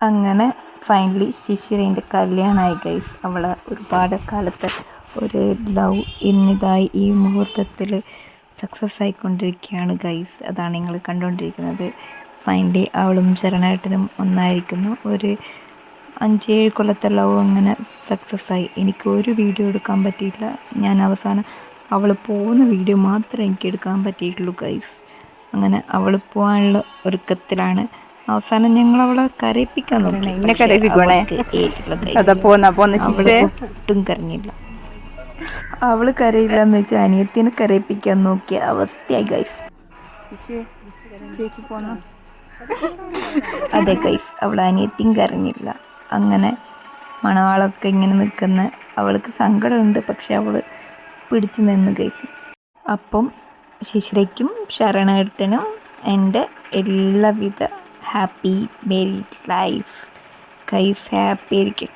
അങ്ങനെ finally ശിശിരേൻ്റെ കല്യാണമായി guys. അവളെ ഒരുപാട് കാലത്തെ ഒരു ലവ് ഇന്നിതായി ഈ മുഹൂർത്തത്തിൽ സക്സസ് ആയിക്കൊണ്ടിരിക്കുകയാണ് ഗൈസ്. അതാണ് നിങ്ങൾ കണ്ടുകൊണ്ടിരിക്കുന്നത്. ഫൈനലി അവളും ശരണേട്ടനും ഒന്നായിരിക്കുന്നു. ഒരു 5-7 കൊല്ലത്തെ ലവ് അങ്ങനെ സക്സസ് ആയി. എനിക്ക് ഒരു വീഡിയോ എടുക്കാൻ പറ്റിയില്ല. ഞാൻ അവസാനം അവൾ പോകുന്ന വീഡിയോ മാത്രമേ എനിക്ക് എടുക്കാൻ പറ്റിയിട്ടുള്ളൂ ഗൈസ്. അങ്ങനെ അവൾ പോകാനുള്ള ഒരുക്കത്തിലാണ്. അവസാനം ഞങ്ങൾ അവളെ കരയിപ്പിക്കാൻ നോക്കി. ഒട്ടും കരഞ്ഞില്ല. അവള് കരയില്ല എന്ന് വെച്ചാൽ അനിയത്തിനെ കരയിപ്പിക്കാൻ നോക്കിയ അവസ്ഥയായി ഗൈസ്. ചേച്ചി പോന്നു. അതെ ഗൈസ്, അവൾ അനിയത്തിയും കരഞ്ഞില്ല. അങ്ങനെ മണവാളൊക്കെ ഇങ്ങനെ നിൽക്കുന്ന അവൾക്ക് സങ്കടമുണ്ട്, പക്ഷെ അവൾ പിടിച്ചു നിന്ന് ഗൈസ്. അപ്പം ശിശിരയ്ക്കും ശരണേട്ടനും എൻ്റെ എല്ലാവിധ happy merry life guys. Happy ആയിരിക്കും.